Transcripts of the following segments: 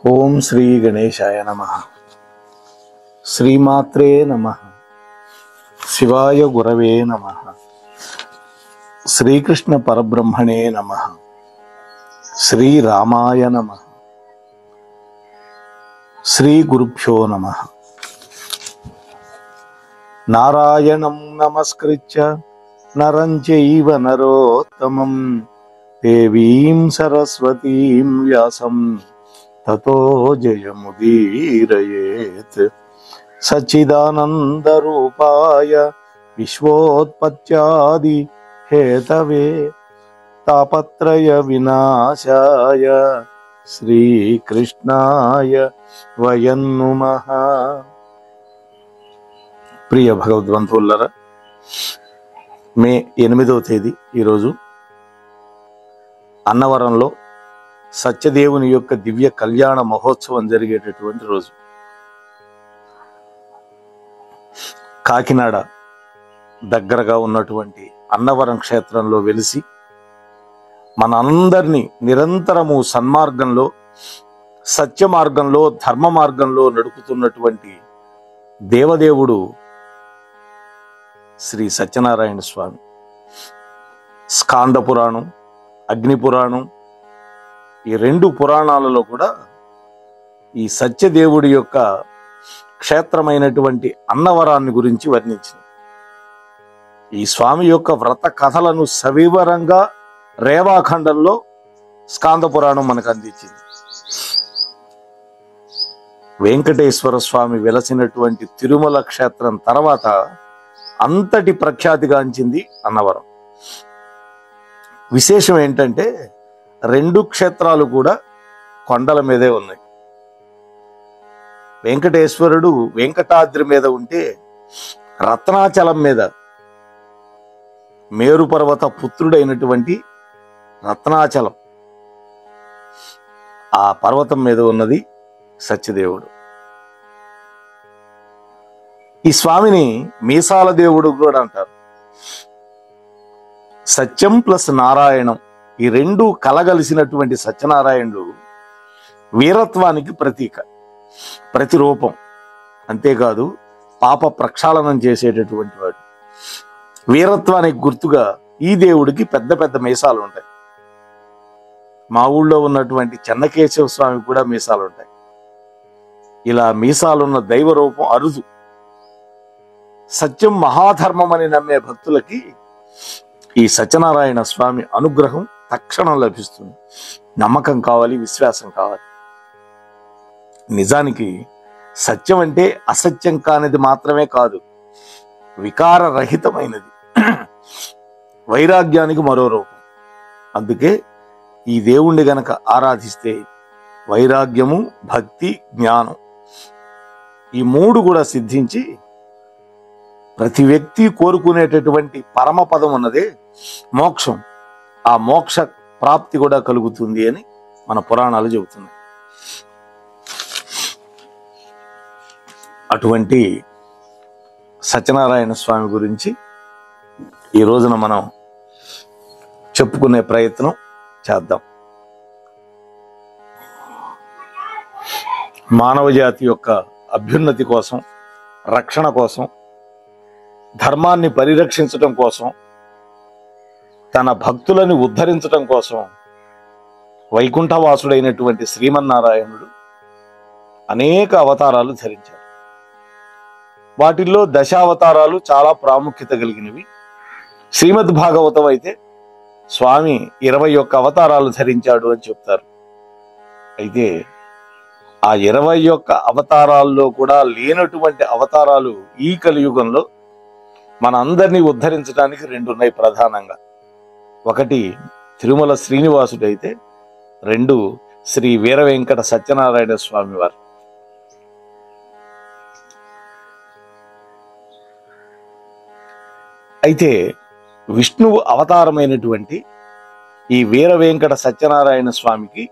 ఓం శ్రీ గణేశాయ నమః. శ్రీమాత్రే నమః. శివాయ గురవే నమః. శ్రీకృష్ణ పరబ్రహ్మణే నమః. శ్రీరామాయ నమః. శ్రీ గురుభ్యో నమః. నారాయణం నమస్కృత్య నరం చైవ నరోత్తమం దేవీం సరస్వతీం వ్యాసం తతో జయముదీరయేత్. సచ్చిదానందరూపాయ విశ్వోత్పత్యాది హేతవే తాపత్రయ వినాశాయ శ్రీకృష్ణాయ వయం నమః. ప్రియ భగవద్బంధువులారా, మే 8వ తేదీ ఈరోజు అన్నవరంలో సత్యదేవుని యొక్క దివ్య కళ్యాణ మహోత్సవం జరిగేటటువంటి రోజు. కాకినాడ దగ్గరగా ఉన్నటువంటి అన్నవరం క్షేత్రంలో వెలిసి మనందరినీ నిరంతరము సన్మార్గంలో, సత్య మార్గంలో, ధర్మ మార్గంలో నడుపుతున్నటువంటి దేవదేవుడు శ్రీ సత్యనారాయణ స్వామి. స్కాంద పురాణం, అగ్ని పురాణం, ఈ 2 పురాణాలలో కూడా ఈ సత్యదేవుడి యొక్క క్షేత్రమైనటువంటి అన్నవరాన్ని గురించి వర్ణించింది. ఈ స్వామి యొక్క వ్రత కథలను సవివరంగా రేవాఖండంలో స్కాంద పురాణం మనకు అందించింది. వెంకటేశ్వర స్వామి వెలసినటువంటి తిరుమల క్షేత్రం తర్వాత అంతటి ప్రఖ్యాతిగాంచింది అన్నవరం. విశేషం ఏంటంటే 2 క్షేత్రాలు కూడా కొండల మీదే ఉన్నాయి. వెంకటేశ్వరుడు వెంకటాద్రి మీద ఉంటే, రత్నాచలం మీద మేరు పర్వత పుత్రుడైనటువంటి రత్నాచలం, ఆ పర్వతం మీద ఉన్నది సత్యదేవుడు. ఈ స్వామిని మీసాల దేవుడు కూడా అంటారు. సత్యం ప్లస్ నారాయణం, ఈ 2 కలగలిసినటువంటి సత్యనారాయణుడు వీరత్వానికి ప్రతీక, ప్రతిరూపం. అంతేకాదు పాప ప్రక్షాళనం చేసేటటువంటి వాడు. వీరత్వానికి గుర్తుగా ఈ దేవుడికి పెద్ద పెద్ద మీసాలు ఉంటాయి. మా ఊళ్ళో ఉన్నటువంటి చెన్నకేశవ స్వామి కూడా మీసాలు ఉంటాయి. ఇలా మీసాలున్న దైవ రూపం అరుదు. సత్యం మహాధర్మం అని నమ్మే భక్తులకి ఈ సత్యనారాయణ స్వామి అనుగ్రహం తక్షణం లభిస్తుంది. నమ్మకం కావాలి, విశ్వాసం కావాలి. నిజానికి సత్యం అంటే అసత్యం కానిది మాత్రమే కాదు, వికారరహితమైనది, వైరాగ్యానికి మరో రూపం. అందుకే ఈ దేవుణ్ణి గనక ఆరాధిస్తే వైరాగ్యము, భక్తి, జ్ఞానం, ఈ 3 కూడా సిద్ధించి ప్రతి వ్యక్తి కోరుకునేటటువంటి పరమపదం ఉన్నదే మోక్షం. ఆ మోక్ష ప్రాప్తి కూడా కలుగుతుంది అని మన పురాణాలు చెబుతున్నాయి. అటువంటి సత్యనారాయణ స్వామి గురించి ఈ రోజున మనం చెప్పుకునే ప్రయత్నం చేద్దాం. మానవ జాతి యొక్క అభ్యున్నతి కోసం, రక్షణ కోసం, ధర్మాన్ని పరిరక్షించటం కోసం, తన భక్తులను ఉద్ధరించటం కోసం వైకుంఠవాసుడైనటువంటి శ్రీమన్నారాయణుడు అనేక అవతారాలు ధరించాడు. వాటిల్లో దశావతారాలు చాలా ప్రాముఖ్యత కలిగినవి. శ్రీమద్ భాగవతం అయితే స్వామి 21 అవతారాలు ధరించాడు అని చెప్తారు. అయితే ఆ 21 అవతారాల్లో కూడా లేనటువంటి అవతారాలు ఈ కలియుగంలో మన అందరినీ ఉద్ధరించడానికి 2 ఉన్నాయి ప్రధానంగా. ఒకటి తిరుమల శ్రీనివాసుడైతే, 2 శ్రీ వీర వెంకట సత్యనారాయణ స్వామి వారు. అయితే విష్ణువు అవతారమైనటువంటి ఈ వీర వెంకట సత్యనారాయణ స్వామికి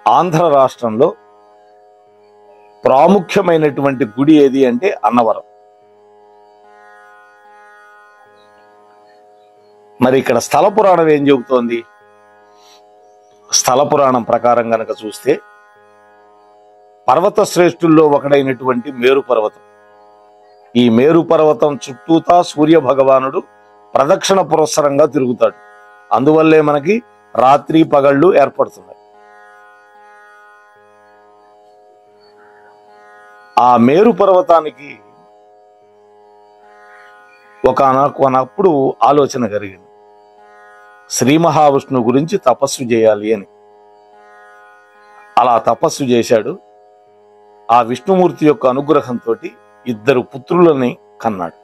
ఆంధ్ర రాష్ట్రంలో ప్రాముఖ్యమైనటువంటి గుడి ఏది అంటే అన్నవరం. మరి ఇక్కడ స్థల పురాణం ఏం చెబుతోంది? స్థల పురాణం ప్రకారం గనక చూస్తే పర్వత శ్రేష్ఠుల్లో ఒకడైనటువంటి మేరు పర్వతం. ఈ మేరు పర్వతం చుట్టూతా సూర్య భగవానుడు ప్రదక్షిణ పురస్సరంగా తిరుగుతాడు. అందువల్లే మనకి రాత్రి పగళ్ళు ఏర్పడుతున్నాయి. ఆ మేరు పర్వతానికి ఒకనప్పుడు ఆలోచన కలిగింది, శ్రీ మహావిష్ణువు గురించి తపస్సు చేయాలి అని. అలా తపస్సు చేశాడు. ఆ విష్ణుమూర్తి యొక్క అనుగ్రహంతో 2 పుత్రులని కన్నాడు.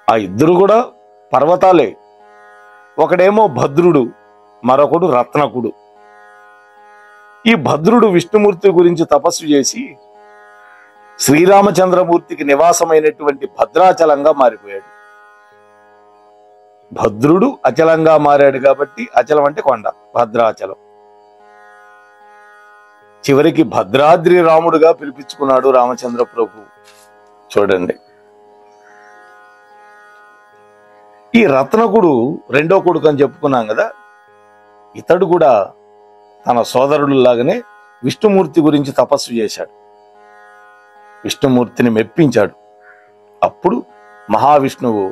ఆ 2 కూడా పర్వతాలే. ఒకడేమో భద్రుడు, మరొకడు రత్నకుడు. ఈ భద్రుడు విష్ణుమూర్తి గురించి తపస్సు చేసి శ్రీరామచంద్రమూర్తికి నివాసమైనటువంటి భద్రాచలంగా మారిపోయాడు. భద్రుడు అచలంగా మారాడు కాబట్టి, అచలం అంటే కొండ, భద్రాచలం. చివరికి భద్రాద్రి రాముడుగా పిలిపించుకున్నాడు రామచంద్ర ప్రభు. చూడండి, ఈ రత్నకుడు రెండో కొడుకు అని చెప్పుకున్నాం కదా, ఇతడు కూడా తన సోదరుడులాగానే విష్ణుమూర్తి గురించి తపస్సు చేశాడు. విష్ణుమూర్తిని మెప్పించాడు. అప్పుడు మహావిష్ణువు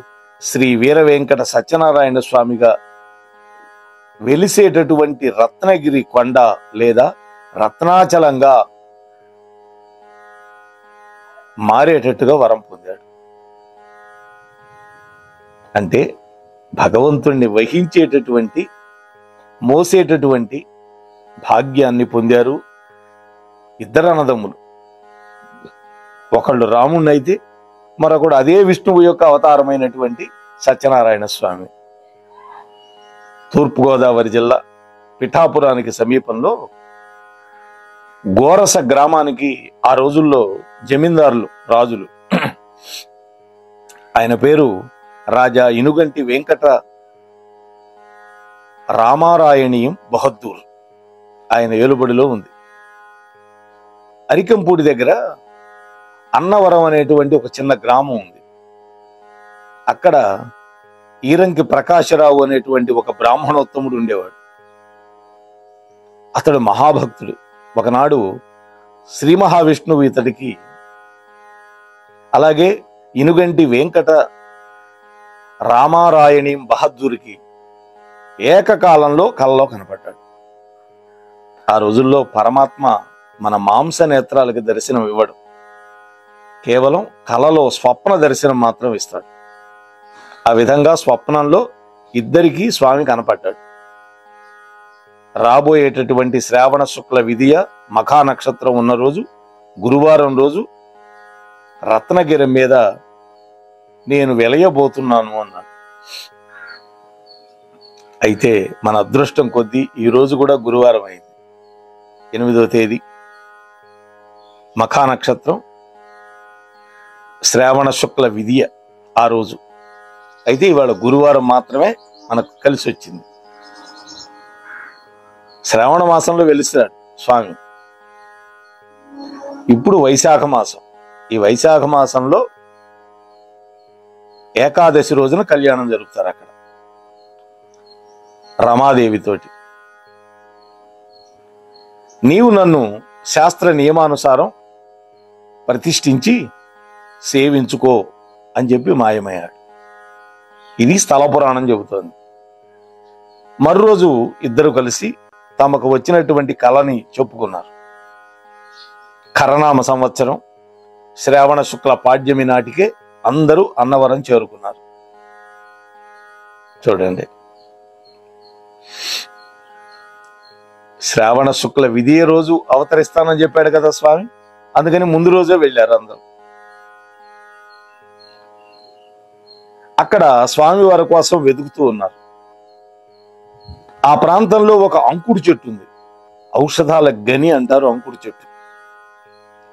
శ్రీ వీర వెంకట సత్యనారాయణ స్వామిగా వెలిసేటటువంటి రత్నగిరి కొండ లేదా రత్నాచలంగా మారేటట్టుగా వరం పొందాడు. అంటే భగవంతుణ్ణి వహించేటటువంటి, మోసేటటువంటి భాగ్యాన్ని పొందారు 2 అన్నదమ్ములు. ఒకళ్ళు రాముణ్ణి అయితే మరొకడు అదే విష్ణువు యొక్క అవతారమైనటువంటి సత్యనారాయణ స్వామి. తూర్పుగోదావరి జిల్లా పిఠాపురానికి సమీపంలో గోరస గ్రామానికి ఆ రోజుల్లో జమీందారులు, రాజులు. ఆయన పేరు రాజా ఇనుగంటి వెంకట రామారాయణీయం బహద్దూర్. ఆయన ఏలుబడిలో ఉంది. అరికంపూడి దగ్గర అన్నవరం అనేటువంటి ఒక చిన్న గ్రామం ఉంది. అక్కడ ఈరంకి ప్రకాశరావు అనేటువంటి ఒక బ్రాహ్మణోత్తముడు ఉండేవాడు. అతడు మహాభక్తుడు. ఒకనాడు శ్రీ మహావిష్ణువు ఇతడికి, అలాగే ఇనుగంటి వెంకట రామారాయణి బహద్దూరికి ఏకకాలంలో కలలో కనపడ్డాడు. ఆ రోజుల్లో పరమాత్మ మన మాంస నేత్రాలకి దర్శనం ఇవ్వడు, కేవలం కలలో స్వప్న దర్శనం మాత్రం ఇస్తాడు. ఆ విధంగా స్వప్నంలో ఇద్దరికీ స్వామి కనపడ్డాడు. రాబోయేటటువంటి శ్రావణ శుక్ల విధియ మఖా నక్షత్రం ఉన్న రోజు, గురువారం రోజు రత్నగిరి మీద నేను వెలయబోతున్నాను అన్నాడు. అయితే మన అదృష్టం కొద్దీ ఈ రోజు కూడా గురువారం అయింది. 8వ తేదీ మఖా నక్షత్రం, శ్రావణ శుక్ల విధియ ఆ రోజు. అయితే ఇవాళ గురువారం మాత్రమే మనకు కలిసి వచ్చింది. శ్రావణ మాసంలో వెలిసాడు స్వామి. ఇప్పుడు వైశాఖ మాసం. ఈ వైశాఖ మాసంలో ఏకాదశి రోజున కళ్యాణం జరుపుతారు అక్కడ రమాదేవితోటి. నీవు నన్ను శాస్త్ర నియమానుసారం ప్రతిష్ఠించి సేవించుకో అని చెప్పి మాయమయ్యాడు. ఇది స్థల పురాణం చెబుతోంది. మరోజు ఇద్దరు కలిసి తమకు వచ్చినటువంటి కళని చెప్పుకున్నారు. కరనామ సంవత్సరం శ్రావణ శుక్ల పాడ్యమి నాటికే అందరూ అన్నవరం చేరుకున్నారు. చూడండి, శ్రావణ శుక్ల విధియ రోజు అవతరిస్తానని చెప్పాడు కదా స్వామి, అందుకని ముందు రోజే వెళ్ళారు అందరూ. అక్కడ స్వామి వారి కోసం వెతుకుతూ ఉన్నారు. ఆ ప్రాంతంలో ఒక అంకుడు చెట్టు ఉంది. ఔషధాల గని అంటారు అంకుడు చెట్టు.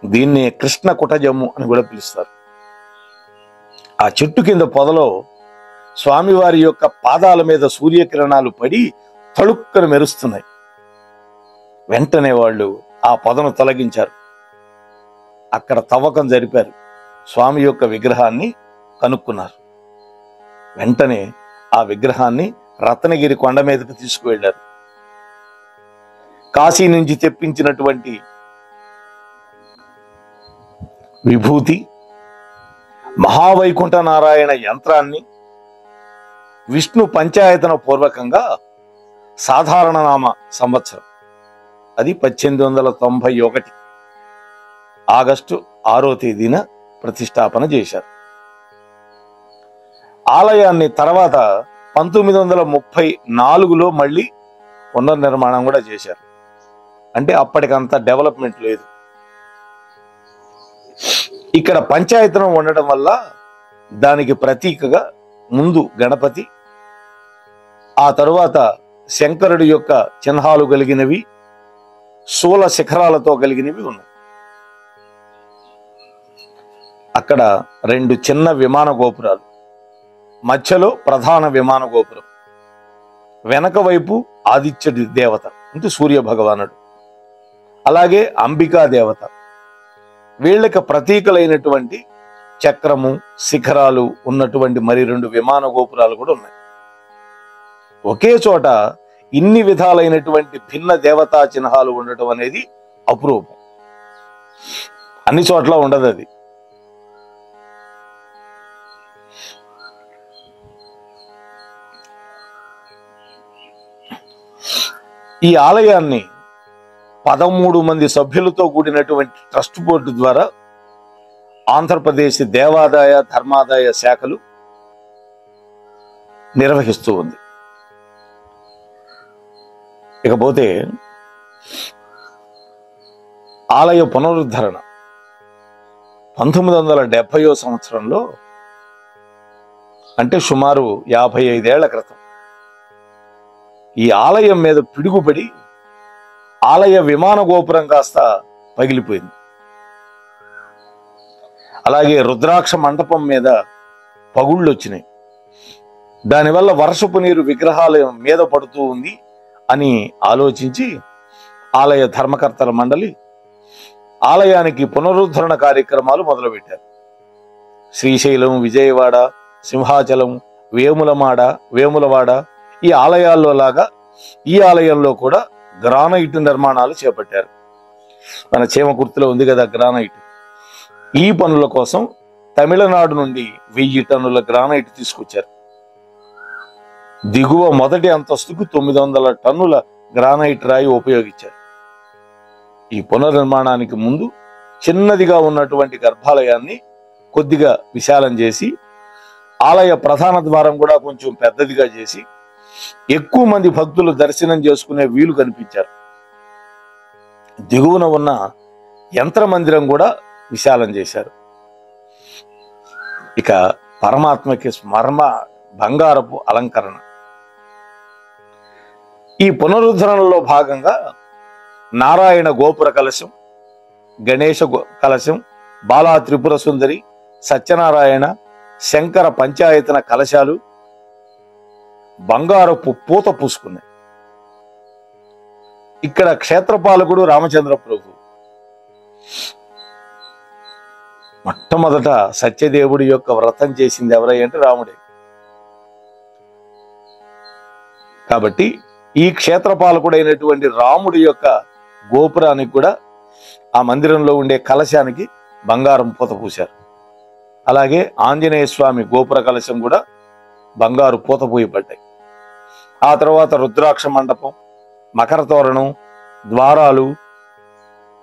దీన్ని కృష్ణ కుటజమ్ము అని కూడా పిలుస్తారు. ఆ చెట్టు కింద పొదలో స్వామివారి యొక్క పాదాల మీద సూర్యకిరణాలు పడి తళుక్కను మెరుస్తున్నాయి. వెంటనే వాళ్ళు ఆ పొదను తొలగించారు. అక్కడ తవ్వకం జరిపారు. స్వామి యొక్క విగ్రహాన్ని కనుక్కున్నారు. వెంటనే ఆ విగ్రహాన్ని రత్నగిరి కొండ మీదకి తీసుకువెళ్లారు. కాశీ నుంచి తెప్పించినటువంటి విభూతి, మహావైకుంఠ నారాయణ యంత్రాన్ని విష్ణు పంచాయతన పూర్వకంగా సాధారణ నామ సంవత్సరం, అది 1891 ఆగస్టు 6వ తేదీన ప్రతిష్టాపన చేశారు. ఆలయాన్ని తర్వాత 1934లో మళ్ళీ పునర్నిర్మాణం కూడా చేశారు. అంటే అప్పటికంత డెవలప్మెంట్ లేదు. ఇక్కడ పంచాయతనం ఉండడం వల్ల దానికి ప్రతీకగా ముందు గణపతి, ఆ తరువాత శంకరుడి యొక్క చిహ్నాలు కలిగినవి, శూల శిఖరాలతో కలిగినవి ఉన్నాయి. అక్కడ 2 చిన్న విమాన గోపురాలు, మధ్యలో ప్రధాన విమాన గోపురం, వెనక వైపు ఆదిత్యుడి దేవత అంటే సూర్య భగవానుడు, అలాగే అంబికా దేవత. వీళ్ళకి ప్రతీకలైనటువంటి చక్రము, శిఖరాలు ఉన్నటువంటి మరి 2 విమాన గోపురాలు కూడా ఉన్నాయి. ఒకే చోట ఇన్ని విధాలైనటువంటి భిన్న దేవతా చిహ్నాలు ఉండటం అనేది అపురూపం. అన్ని చోట్ల ఉండదు అది. ఈ ఆలయాన్ని 13 మంది సభ్యులతో కూడినటువంటి ట్రస్ట్ బోర్డు ద్వారా ఆంధ్రప్రదేశ్ దేవాదాయ ధర్మాదాయ శాఖలు నిర్వహిస్తూ ఉంది. ఇకపోతే ఆలయ పునరుద్ధరణ 1970వ సంవత్సరంలో, అంటే సుమారు 55 ఏళ్ల క్రితం, ఈ ఆలయం మీద పిడుగుపడి ఆలయ విమాన గోపురం కాస్త పగిలిపోయింది. అలాగే రుద్రాక్ష మండపం మీద పగుళ్ళు వచ్చినాయి. దానివల్ల వర్షపు నీరు విగ్రహాల మీద పడుతూ ఉంది అని ఆలోచించి ఆలయ ధర్మకర్తల మండలి ఆలయానికి పునరుద్ధరణ కార్యక్రమాలు మొదలుపెట్టారు. శ్రీశైలం, విజయవాడ, సింహాచలం, వేములవాడ ఈ ఆలయాల్లో లాగా ఈ ఆలయంలో కూడా గ్రానైట్ నిర్మాణాలు చేపట్టారు. మన చీమకుర్తిలో ఉంది కదా గ్రానైట్. ఈ పనుల కోసం తమిళనాడు నుండి 1000 టన్నుల గ్రానైట్ తీసుకొచ్చారు. దిగువ మొదటి అంతస్తుకు 900 టన్నుల గ్రానైట్ రాయి ఉపయోగించారు. ఈ పునర్నిర్మాణానికి ముందు చిన్నదిగా ఉన్నటువంటి గర్భాలయాన్ని కొద్దిగా విశాలం చేసి, ఆలయ ప్రధాన ద్వారం కూడా కొంచెం పెద్దదిగా చేసి, ఎక్కువ మంది భక్తులు దర్శనం చేసుకునే వీలు కనిపించారు. దిగువన ఉన్న యంత్ర మందిరం కూడా విశాలం చేశారు. ఇక పరమాత్మకి స్మరణ బంగారపు అలంకరణ. ఈ పునరుద్ధరణలో భాగంగా నారాయణ గోపుర కలశం, గణేశ కలశం, బాలా త్రిపుర సుందరి, సత్యనారాయణ, శంకర పంచాయతన కలశాలు బంగారపు పూత పూసుకున్నాయి. ఇక్కడ క్షేత్రపాలకుడు రామచంద్ర ప్రభు. మొట్టమొదట సత్యదేవుడి యొక్క వ్రతం చేసింది ఎవరంటే రాముడే. కాబట్టి ఈ క్షేత్రపాలకుడైనటువంటి రాముడి యొక్క గోపురానికి కూడా, ఆ మందిరంలో ఉండే కలశానికి బంగారం పూత పూశారు. అలాగే ఆంజనేయ స్వామి గోపుర కలశం కూడా బంగారు పూత పూయబడ్డాయి. ఆ తర్వాత రుద్రాక్ష మండపం, మకర తోరణం, ద్వారాలు,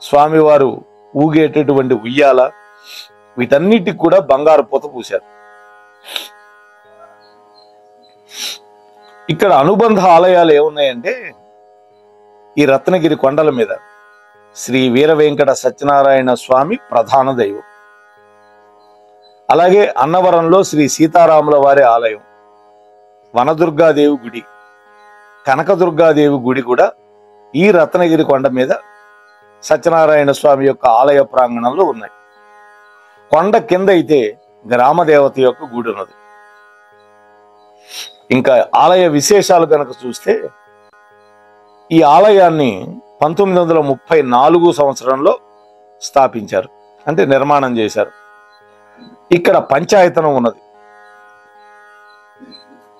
స్వామివారు ఊగేటటువంటి ఉయ్యాల, వీటన్నిటికి కూడా బంగారు పూత పూశారు. ఇక్కడ అనుబంధ ఆలయాలు ఏమున్నాయంటే, ఈ రత్నగిరి కొండల మీద శ్రీ వీర వెంకట సత్యనారాయణ స్వామి ప్రధాన దైవం. అలాగే అన్నవరంలో శ్రీ సీతారాముల వారి ఆలయం, వనదుర్గాదేవి గుడి, కనకదుర్గాదేవి గుడి కూడా ఈ రత్నగిరి కొండ మీద సత్యనారాయణ స్వామి యొక్క ఆలయ ప్రాంగణంలో ఉన్నాయి. కొండ కింద అయితే గ్రామదేవత యొక్క గుడి ఉన్నది. ఇంకా ఆలయ విశేషాలు కనుక చూస్తే, ఈ ఆలయాన్ని 1934 సంవత్సరంలో స్థాపించారు, అంటే నిర్మాణం చేశారు. ఇక్కడ పంచాయతనం ఉన్నది.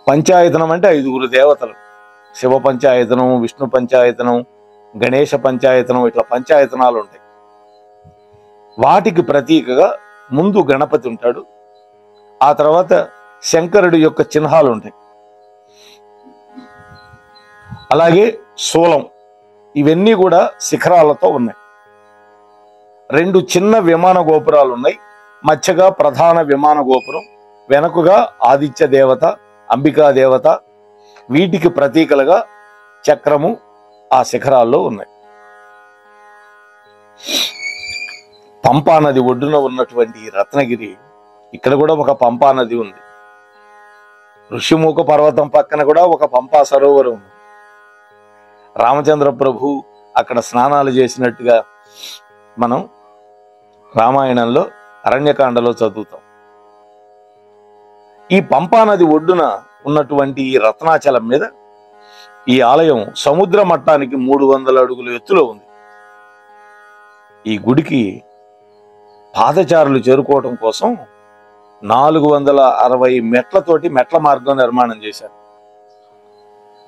పంచాయతనం అంటే 5 దేవతలు, శివ పంచాయతనం, విష్ణు పంచాయతనం, గణేష పంచాయతనం, ఇట్లా పంచాయతనాలు ఉంటాయి. వాటికి ప్రతీకగా ముందు గణపతి ఉంటాడు, ఆ తర్వాత శంకరుడి యొక్క చిహ్నాలు ఉంటాయి. అలాగే శూలం, ఇవన్నీ కూడా శిఖరాలతో ఉన్నాయి. 2 చిన్న విమాన గోపురాలు ఉన్నాయి. మధ్యగా ప్రధాన విమాన గోపురం, వెనకగా ఆదిత్య దేవత, అంబికా దేవత, వీటికి ప్రతీకలుగా చక్రము ఆ శిఖరాల్లో ఉన్నాయి. పంపా నది ఒడ్డున ఉన్నటువంటి రత్నగిరి, ఇక్కడ కూడా ఒక పంపా నది ఉంది. ఋషిముఖ పర్వతం పక్కన కూడా ఒక పంపా సరోవరం ఉంది. రామచంద్ర ప్రభు అక్కడ స్నానాలు చేసినట్టుగా మనం రామాయణంలో అరణ్యకాండలో చదువుతాం. ఈ పంపా నది ఒడ్డున ఉన్నటువంటి ఈ రత్నాచలం మీద ఈ ఆలయం సముద్ర మట్టానికి 300 అడుగుల ఎత్తులో ఉంది. ఈ గుడికి పాదచారులు చేరుకోవడం కోసం 460 మెట్లతోటి మెట్ల మార్గం నిర్మాణం చేశారు.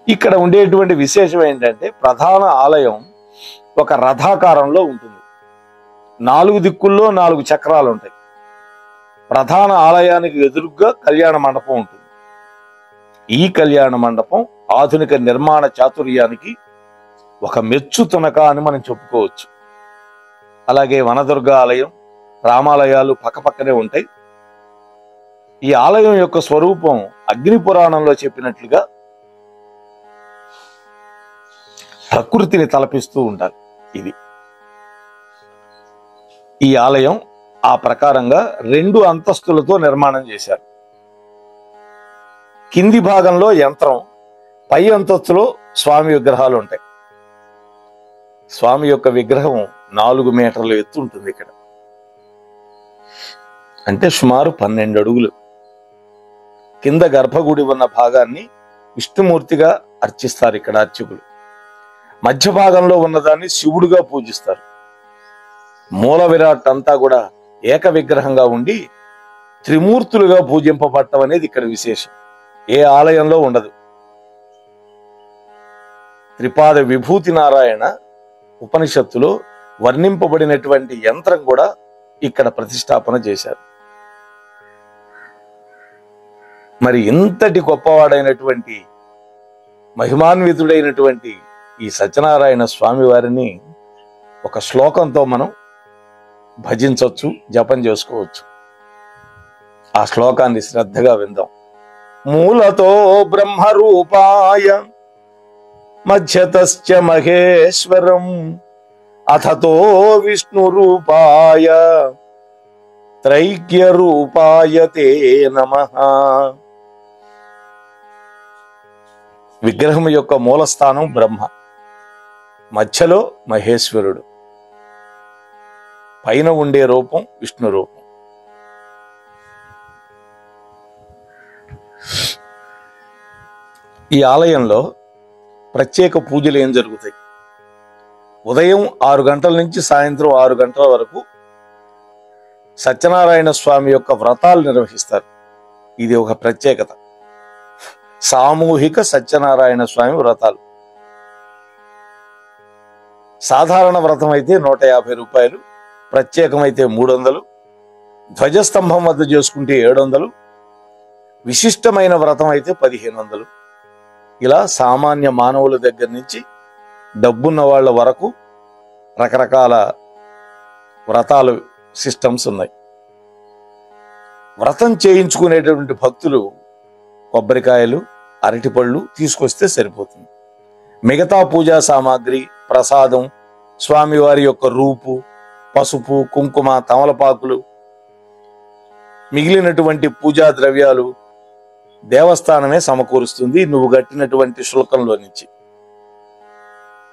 ఇక్కడ ఉండేటువంటి విశేషం ఏంటంటే, ప్రధాన ఆలయం ఒక రథాకారంలో ఉంటుంది. 4 దిక్కుల్లో 4 చక్రాలు ఉంటాయి. ప్రధాన ఆలయానికి ఎదురుగా కళ్యాణ మండపం ఉంటుంది. ఈ కళ్యాణ మండపం ఆధునిక నిర్మాణ చాతుర్యానికి ఒక మెచ్చు తునక అని మనం చెప్పుకోవచ్చు. అలాగే వనదుర్గ ఆలయం, రామాలయాలు పక్కపక్కనే ఉంటాయి. ఈ ఆలయం యొక్క స్వరూపం అగ్ని పురాణంలో చెప్పినట్లుగా ప్రకృతిని తలపిస్తూ ఉండాలి. ఇది ఈ ఆలయం ఆ ప్రకారంగా 2 అంతస్తులతో నిర్మాణం చేశారు. కింది భాగంలో యంత్రం, పై అంతస్తులో స్వామి విగ్రహాలు ఉంటాయి. స్వామి యొక్క విగ్రహం 4 మీటర్ల ఎత్తు ఉంటుంది. ఇక్కడ అంటే సుమారు 12 అడుగులు. కింద గర్భగుడి ఉన్న భాగాన్ని విష్ణుమూర్తిగా అర్చిస్తారు ఇక్కడ అర్చకులు. మధ్య భాగంలో ఉన్నదాన్ని శివుడుగా పూజిస్తారు. మూల విరాట్ అంతా కూడా ఏక విగ్రహంగా ఉండి త్రిమూర్తులుగా పూజింపబడటం అనేది ఇక్కడ విశేషం. ఏ ఆలయంలో ఉండదు. త్రిపాద విభూతి నారాయణ ఉపనిషత్తులో వర్ణింపబడినటువంటి యంత్రం కూడా ఇక్కడ ప్రతిష్టాపన చేశారు. మరి ఇంతటి గొప్పవాడైనటువంటి మహిమాన్వితుడైనటువంటి ఈ సత్యనారాయణ స్వామి వారిని ఒక శ్లోకంతో మనం భజించవచ్చు, జపం చేసుకోవచ్చు. ఆ శ్లోకాన్ని శ్రద్ధగా విందాం. మూలతో బ్రహ్మరూపాయ మధ్యతశ్చ మహేశ్వరం అథతో విష్ణురూపాయ త్రైక్యరూపాయ తే నమః. విగ్రహం యొక్క మూలస్థానం బ్రహ్మ, మధ్యలో మహేశ్వరుడు, పైన ఉండే రూపం విష్ణు రూపం. ఈ ఆలయంలో ప్రత్యేక పూజలు ఏం జరుగుతాయి? ఉదయం 6 గంటల నుంచి సాయంత్రం 6 గంటల వరకు సత్యనారాయణ స్వామి యొక్క వ్రతాలు నిర్వహిస్తారు. ఇది ఒక ప్రత్యేకత. సామూహిక సత్యనారాయణ స్వామి వ్రతాలు. సాధారణ వ్రతం అయితే 150 రూపాయలు, ప్రత్యేకమైతే 300, ధ్వజస్తంభం వద్ద చేసుకుంటే 700, విశిష్టమైన వ్రతం అయితే 1500. ఇలా సామాన్య మానవుల దగ్గర నుంచి డబ్బున్న వాళ్ళ వరకు రకరకాల వ్రతాలు సిస్టమ్స్ ఉన్నాయి. వ్రతం చేయించుకునేటువంటి భక్తులు కొబ్బరికాయలు, అరటిపళ్ళు తీసుకొస్తే సరిపోతుంది. మిగతా పూజా సామాగ్రి, ప్రసాదం, స్వామివారి యొక్క రూపు, పసుపు, కుంకుమ, తమలపాకులు, మిగిలినటువంటి పూజా ద్రవ్యాలు దేవస్థానమే సమకూరుస్తుంది నువ్వు కట్టినటువంటి శుల్కంలో నుంచి.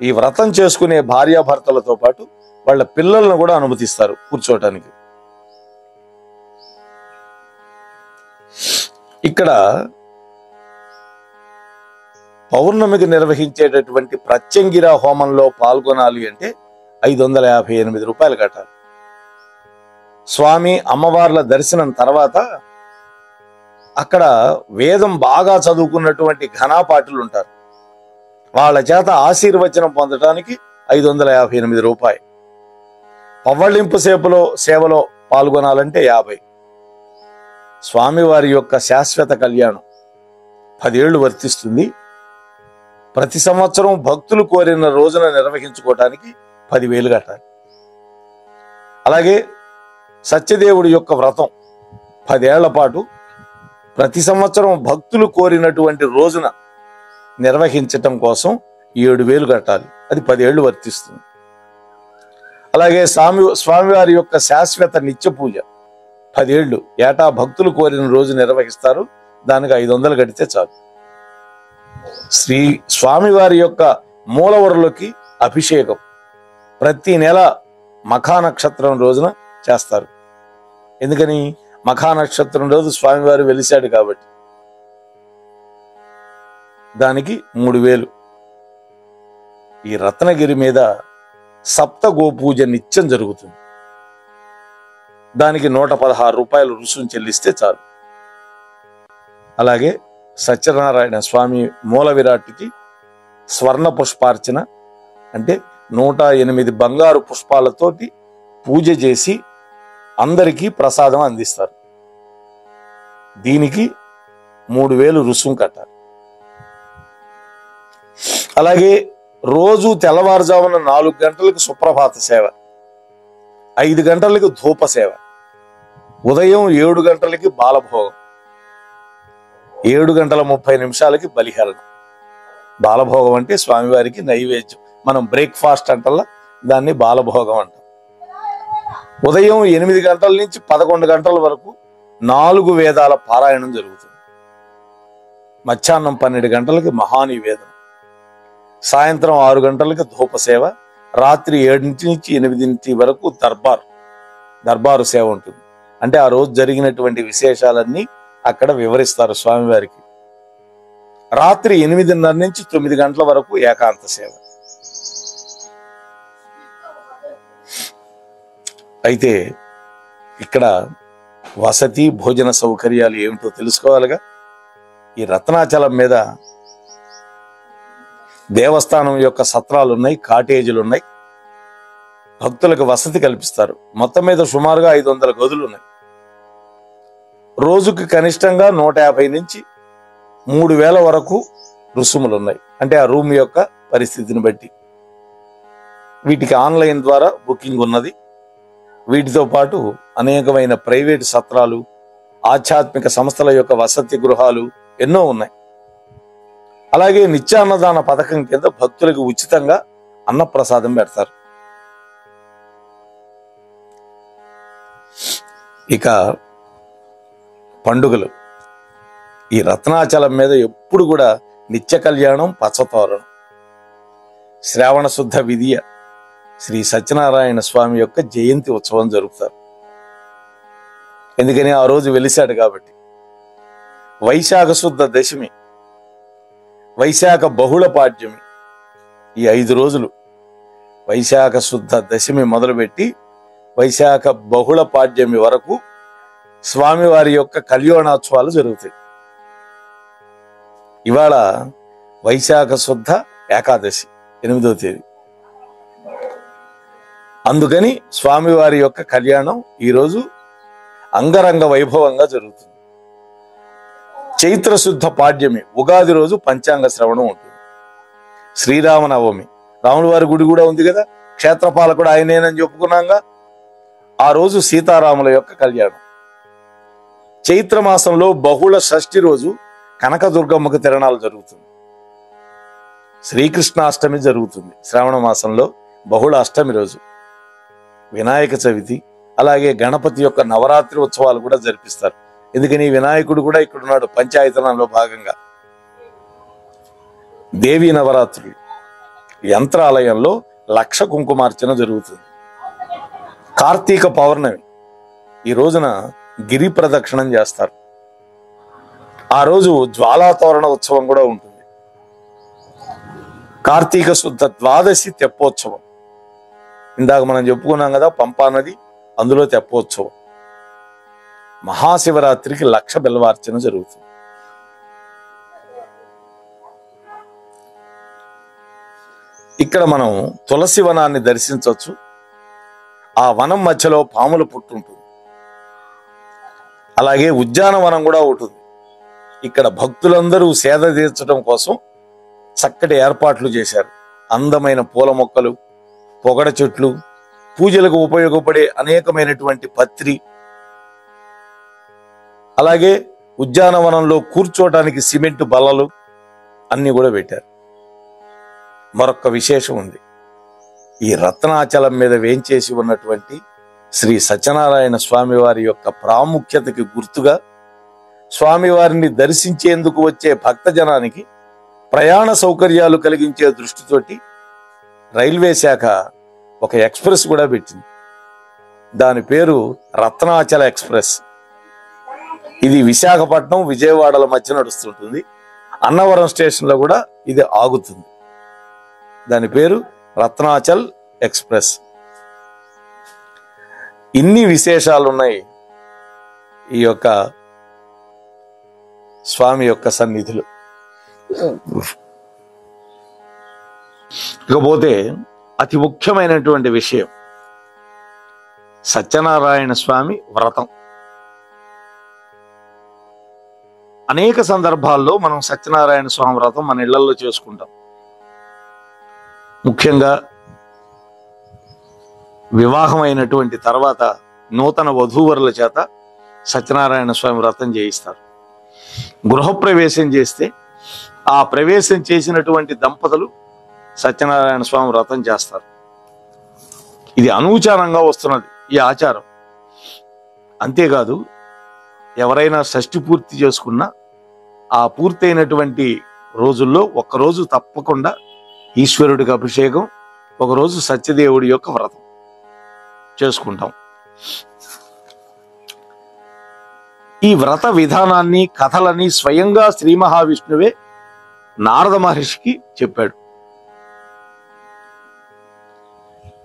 ఈ వ్రతం చేసుకునే భార్యాభర్తలతో పాటు వాళ్ళ పిల్లలను కూడా అనుమతిస్తారు కూర్చోటానికి. ఇక్కడ పౌర్ణమికి నిర్వహించేటటువంటి ప్రత్యంగిర హోమంలో పాల్గొనాలి అంటే 558 రూపాయలు కట్టాలి. స్వామి అమ్మవార్ల దర్శనం తర్వాత అక్కడ వేదం బాగా చదువుకున్నటువంటి ఘనాపాఠులు ఉంటారు. వాళ్ళ చేత ఆశీర్వచనం పొందడానికి 558 రూపాయలు. పవ్వళింపు సేవలో పాల్గొనాలంటే 50. స్వామివారి యొక్క శాశ్వత కళ్యాణం 10 ఏళ్లు వర్తిస్తుంది. ప్రతి సంవత్సరం భక్తులు కోరిన రోజున నిర్వహించుకోవటానికి 10,000 కట్టాలి. అలాగే సత్యదేవుడి యొక్క వ్రతం 10 ఏళ్ల పాటు ప్రతి సంవత్సరం భక్తులు కోరినటువంటి రోజున నిర్వహించటం కోసం 7,000 కట్టాలి. అది 10 ఏళ్లు వర్తిస్తుంది. అలాగే స్వామివారి యొక్క శాశ్వత నిత్య పూజ 10 ఏళ్లు ఏటా భక్తులు కోరిన రోజు నిర్వహిస్తారు. దానికి 500 కడితే చాలు. స్వామివారి యొక్క మూలవరులకి అభిషేకం ప్రతి నెల మఖా నక్షత్రం రోజున చేస్తారు. ఎందుకని? మఖా నక్షత్రం రోజు స్వామివారు వెలిశాడు కాబట్టి. దానికి 3,000. ఈ రత్నగిరి మీద సప్త గోపూజ నిత్యం జరుగుతుంది. దానికి 116 రూపాయలు రుసుము చెల్లిస్తే చాలు. అలాగే సత్యనారాయణ స్వామి మూల విరాట్కి స్వర్ణ పుష్పార్చన అంటే 108 బంగారు పుష్పాలతోటి పూజ చేసి అందరికీ ప్రసాదం అందిస్తారు. దీనికి 3,000 రుసుము కట్టాలి. అలాగే రోజు తెల్లవారుజామున 4 గంటలకు సుప్రభాత సేవ, 5 గంటలకు ధూప సేవ, ఉదయం 7 గంటలకి బాలభోగం, 7:30 బలిహరణ. బాలభోగం అంటే స్వామివారికి నైవేద్యం. మనం బ్రేక్ఫాస్ట్ అంటల్లా దాన్ని బాలభోగం అంటాం. ఉదయం 8 గంటల నుంచి 11 గంటల వరకు 4 వేదాల పారాయణం జరుగుతుంది. మధ్యాహ్నం 12 గంటలకి మహానివేదన, సాయంత్రం 6 గంటలకి ధూపసేవ, రాత్రి 7 నుంచి 8 వరకు దర్బారు సేవ ఉంటుంది. అంటే ఆ రోజు జరిగినటువంటి విశేషాలన్నీ అక్కడ వివరిస్తారు స్వామివారికి. రాత్రి 8:30 నుంచి 9 గంటల వరకు ఏకాంత సేవ. అయితే ఇక్కడ వసతి భోజన సౌకర్యాలు ఏమిటో తెలుసుకోవాలిగా. ఈ రత్నాచలం మీద దేవస్థానం యొక్క సత్రాలు ఉన్నాయి, కాటేజీలు ఉన్నాయి, భక్తులకు వసతి కల్పిస్తారు. మొత్తం మీద సుమారుగా 500 గదులు ఉన్నాయి. రోజుకి కనిష్టంగా 150 నుంచి 3,000 వరకు రుసుములు ఉన్నాయి. అంటే ఆ రూమ్ యొక్క పరిస్థితిని బట్టి. వీటికి ఆన్లైన్ ద్వారా బుకింగ్ ఉన్నది. వీటితో పాటు అనేకమైన ప్రైవేటు సత్రాలు, ఆధ్యాత్మిక సంస్థల యొక్క వసతి గృహాలు ఎన్నో ఉన్నాయి. అలాగే నిత్యాన్నదాన పథకం కింద భక్తులకు ఉచితంగా అన్నప్రసాదం పెడతారు. ఇక పండుగలు, ఈ రత్నాచలం మీద ఎప్పుడు కూడా నిత్య కళ్యాణం, పచ్చతోరణం. శ్రావణ శుద్ధ విధియ శ్రీ సత్యనారాయణ స్వామి యొక్క జయంతి ఉత్సవం జరుపుతారు. ఎందుకని? ఆ రోజు వెలిశాడు కాబట్టి. వైశాఖ శుద్ధ దశమి, వైశాఖ బహుళ పాడ్యమి, ఈ 5 రోజులు వైశాఖ శుద్ధ దశమి మొదలుపెట్టి వైశాఖ బహుళ పాడ్యమి వరకు స్వామివారి యొక్క కళ్యాణోత్సవాలు జరుగుతాయి. ఇవాళ వైశాఖ శుద్ధ ఏకాదశి 8వ తేదీ. అందుకని స్వామివారి యొక్క కళ్యాణం ఈరోజు అంగరంగ వైభవంగా జరుగుతుంది. చైత్ర శుద్ధ పాడ్యమి ఉగాది రోజు పంచాంగ శ్రవణం ఉంటుంది. శ్రీరామనవమి, రాముల వారి గుడి కూడా ఉంది కదా, క్షేత్రపాలకుడు ఆయనేనని చెప్పుకున్నాగా. ఆ రోజు సీతారాముల యొక్క కళ్యాణం. చైత్ర మాసంలో బహుళ షష్ఠి రోజు కనకదుర్గమ్మకు తిరణాలు జరుగుతుంది. శ్రీకృష్ణాష్టమి జరుగుతుంది శ్రావణ మాసంలో బహుళ అష్టమి రోజు. వినాయక చవితి, అలాగే గణపతి యొక్క నవరాత్రి ఉత్సవాలు కూడా జరిపిస్తారు. ఎందుకని? వినాయకుడు కూడా ఇక్కడున్నాడు పంచాయతనంలో భాగంగా. దేవీ నవరాత్రులు యంత్రాలయంలో 1,00,000 కుంకుమార్చన జరుగుతుంది. కార్తీక పౌర్ణమి, ఈ రోజున గిరి ప్రదక్షిణం చేస్తారు. ఆ రోజు జ్వాలాతోరణ ఉత్సవం కూడా ఉంటుంది. కార్తీక శుద్ధ ద్వాదశి తెప్పోత్సవం, ఇందాక మనం చెప్పుకున్నాం కదా పంపా నది, అందులో తెప్పోత్సవం. మహాశివరాత్రికి 1,00,000 బిల్వార్చన జరుగుతుంది. ఇక్కడ మనం తులసి వనాన్ని దర్శించవచ్చు. ఆ వనం మధ్యలో పాముల పుట్టు ఉంటుంది. అలాగే ఉద్యానవనం కూడా ఉంటుంది. ఇక్కడ భక్తులందరూ సేద తీర్చడం కోసం చక్కటి ఏర్పాట్లు చేశారు. అందమైన పూల మొక్కలు, పొగడ చెట్లు, పూజలకు ఉపయోగపడే అనేకమైనటువంటి పత్రి, అలాగే ఉద్యానవనంలో కూర్చోటానికి సిమెంట్ బల్లలు అన్ని కూడా పెట్టారు. మరొక విశేషం ఉంది. ఈ రత్నాచలం మీద వేంచేసి ఉన్నటువంటి శ్రీ సత్యనారాయణ స్వామి వారి యొక్క ప్రాముఖ్యతకి గుర్తుగా స్వామివారిని దర్శించేందుకు వచ్చే భక్తజనానికి ప్రయాణ సౌకర్యాలు కలిగించే దృష్టితోటి రైల్వే శాఖ ఒక ఎక్స్ప్రెస్ కూడా పెట్టింది. దాని పేరు రత్నాచల ఎక్స్ప్రెస్. ఇది విశాఖపట్నం, విజయవాడల మధ్య నడుస్తుంటుంది. అన్నవరం స్టేషన్లో కూడా ఇది ఆగుతుంది. దాని పేరు రత్నాచల్ ఎక్స్ప్రెస్. ఇన్ని విశేషాలు ఉన్నాయి ఈ యొక్క స్వామి యొక్క సన్నిధిలో. ఇకపోతే అతి ముఖ్యమైనటువంటి విషయం సత్యనారాయణ స్వామి వ్రతం. అనేక సందర్భాల్లో మనం సత్యనారాయణ స్వామి వ్రతం మన ఇళ్లలో చేసుకుంటాం. ముఖ్యంగా వివాహమైనటువంటి తర్వాత నూతన వధూవరుల చేత సత్యనారాయణ స్వామి వ్రతం చేయిస్తారు. గృహప్రవేశం చేస్తే ఆ ప్రవేశం చేసినటువంటి దంపతులు సత్యనారాయణ స్వామి వ్రతం చేస్తారు. ఇది అనూచారంగా వస్తున్నది ఈ ఆచారం. అంతేకాదు, ఎవరైనా షష్ఠి పూర్తి చేసుకున్నా ఆ పూర్తయినటువంటి రోజుల్లో ఒక్కరోజు తప్పకుండా ఈశ్వరుడికి అభిషేకం, ఒకరోజు సత్యదేవుడి యొక్క వ్రతం చేసుకుంటాం. ఈ వ్రత విధానాన్ని, కథలని స్వయంగా శ్రీ మహావిష్ణువే నారద మహర్షికి చెప్పాడు.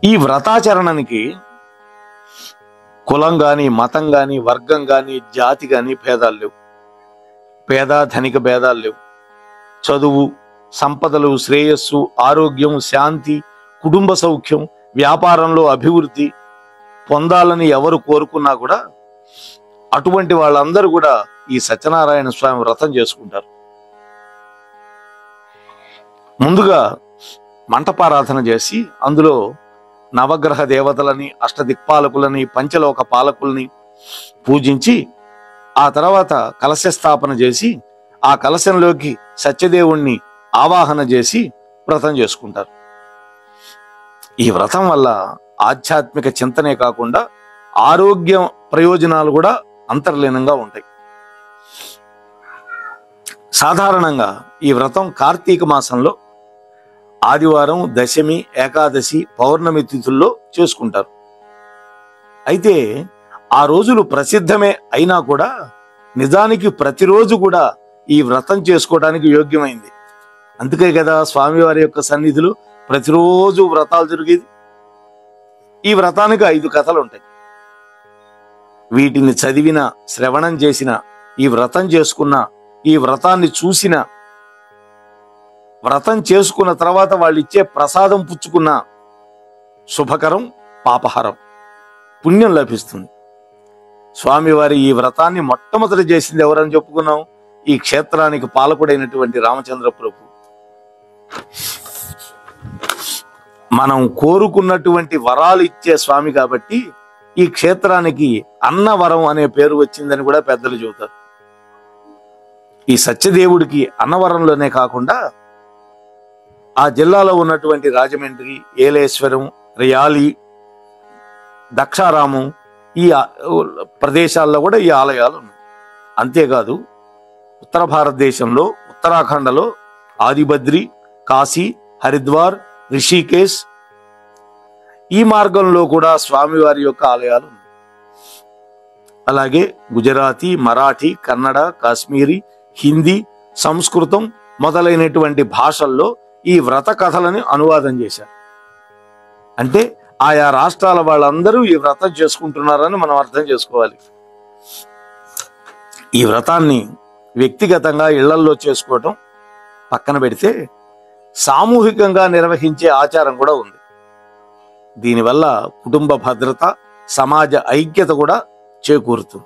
ఈ వ్రతాచరణనికి కులం గాని, మతం గాని, వర్గం గాని, జాతి గాని భేదాలు లేవు. పేద ధనిక భేదాలు లేవు. చదువు, సంపదలు, శ్రేయస్సు, ఆరోగ్యం, శాంతి, కుటుంబ సౌఖ్యం, వ్యాపారంలో అభివృద్ధి పొందాలని ఎవరు కోరుకున్నా కూడా అటువంటి వాళ్ళందరూ కూడా ఈ సత్యనారాయణ స్వామి వ్రతం చేసుకుంటారు. ముందుగా మంటపారాధన చేసి అందులో నవగ్రహ దేవతలని, అష్టదిక్పాలకులని, పంచలోక పాలకుల్ని పూజించి ఆ తర్వాత కలశ స్థాపన చేసి ఆ కలశంలోకి సత్యదేవుణ్ణి ఆవాహన చేసి వ్రతం చేసుకుంటారు. ఈ వ్రతం వల్ల ఆధ్యాత్మిక చింతనే కాకుండా ఆరోగ్య ప్రయోజనాలు కూడా అంతర్లీనంగా ఉంటాయి. సాధారణంగా ఈ వ్రతం కార్తీక మాసంలో ఆదివారం, దశమి, ఏకాదశి, పౌర్ణమి తిథుల్లో చేసుకుంటారు. అయితే ఆ రోజులు ప్రసిద్ధమే అయినా కూడా నిజానికి ప్రతిరోజు కూడా ఈ వ్రతం చేసుకోవడానికి యోగ్యమైంది. అందుకే కదా స్వామివారి యొక్క సన్నిధిలో ప్రతిరోజు వ్రతాలు జరిగేది. ఈ వ్రతానికి 5 కథలు ఉంటాయి. వీటిని చదివిన, శ్రవణం చేసిన, ఈ వ్రతం చేసుకున్న, ఈ వ్రతాన్ని చూసిన, వ్రతం చేసుకున్న తర్వాత వాళ్ళు ఇచ్చే ప్రసాదం పుచ్చుకున్న శుభకరం, పాపహరం, పుణ్యం లభిస్తుంది. స్వామివారి ఈ వ్రతాన్ని మొట్టమొదటి చేసింది ఎవరని చెప్పుకున్నాం? ఈ క్షేత్రానికి పాలకుడైనటువంటి రామచంద్ర ప్రభు. మనం కోరుకున్నటువంటి వరాలు ఇచ్చే స్వామి కాబట్టి ఈ క్షేత్రానికి అన్నవరం అనే పేరు వచ్చిందని కూడా పెద్దలు చెబుతారు. ఈ సత్యదేవుడికి అన్నవరంలోనే కాకుండా ఆ జిల్లాలో ఉన్నటువంటి రాజమండ్రి, ఏలేశ్వరం, రియాలి, దక్షారామం ఈ ప్రదేశాల్లో కూడా ఈ ఆలయాలు ఉన్నాయి. అంతేకాదు ఉత్తర భారతదేశంలో ఉత్తరాఖండలో ఆదిబద్రి, కాశీ, హరిద్వార్, రిషికేశ్ ఈ మార్గంలో కూడా స్వామివారి యొక్క ఆలయాలు ఉన్నాయి. అలాగే గుజరాతీ, మరాఠీ, కన్నడ, కాశ్మీరీ, హిందీ, సంస్కృతం మొదలైనటువంటి భాషల్లో ఈ వ్రత కథలని అనువాదం చేశారు. అంటే ఆయా రాష్ట్రాల వాళ్ళందరూ ఈ వ్రతం చేసుకుంటున్నారని మనం అర్థం చేసుకోవాలి. ఈ వ్రతాన్ని వ్యక్తిగతంగా ఇళ్లల్లో చేసుకోవటం పక్కన పెడితే సామూహికంగా నిర్వహించే ఆచారం కూడా ఉంది. దీనివల్ల కుటుంబ భద్రత, సమాజ ఐక్యత కూడా చేకూరుతుంది.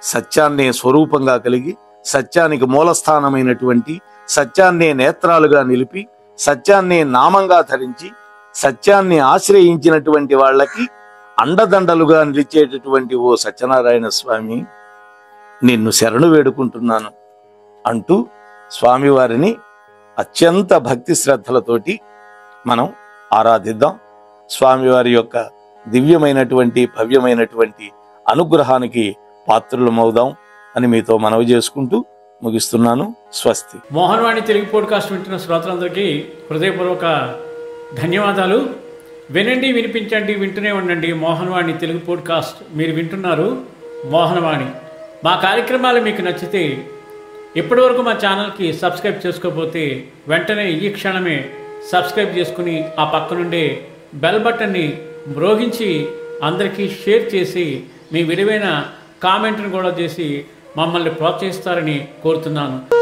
సత్యాన్నే స్వరూపంగా కలిగి, సత్యానికి మూలస్థానమైనటువంటి, సత్యాన్నే నేత్రాలుగా నిలిపి, సత్యాన్నే నామంగా ధరించి, సత్యాన్ని ఆశ్రయించినటువంటి వాళ్ళకి అండదండలుగా నిలిచేటటువంటి ఓ సత్యనారాయణ స్వామి, నిన్ను శరణు వేడుకుంటున్నాను అంటూ స్వామివారిని అత్యంత భక్తి శ్రద్ధలతోటి మనం ఆరాధిద్దాం. స్వామివారి యొక్క దివ్యమైనటువంటి భవ్యమైనటువంటి అనుగ్రహానికి పాత్రులమవుదాం అని మీతో మనవి చేసుకుంటూ ముగిస్తున్నాను. స్వస్తి. మోహన్వాణి తెలుగు పోడ్కాస్ట్ వింటున్న శ్రోతలందరికీ హృదయపూర్వక ధన్యవాదాలు. వినండి, వినిపించండి, వింటూనే ఉండండి మోహన్వాణి తెలుగు పోడ్కాస్ట్. మీరు వింటున్నారు మోహన్వాణి. మా కార్యక్రమాలు మీకు నచ్చితే ఇప్పటివరకు మా ఛానల్కి సబ్స్క్రైబ్ చేసుకోకపోతే వెంటనే ఈ క్షణమే సబ్స్క్రైబ్ చేసుకుని ఆ పక్కనుండే బెల్ బటన్ని మ్రోగించి అందరికీ షేర్ చేసి మీ విలువైన కామెంట్ను కూడా చేసి మమ్మల్ని ప్రోత్సహిస్తారని కోరుతున్నాను.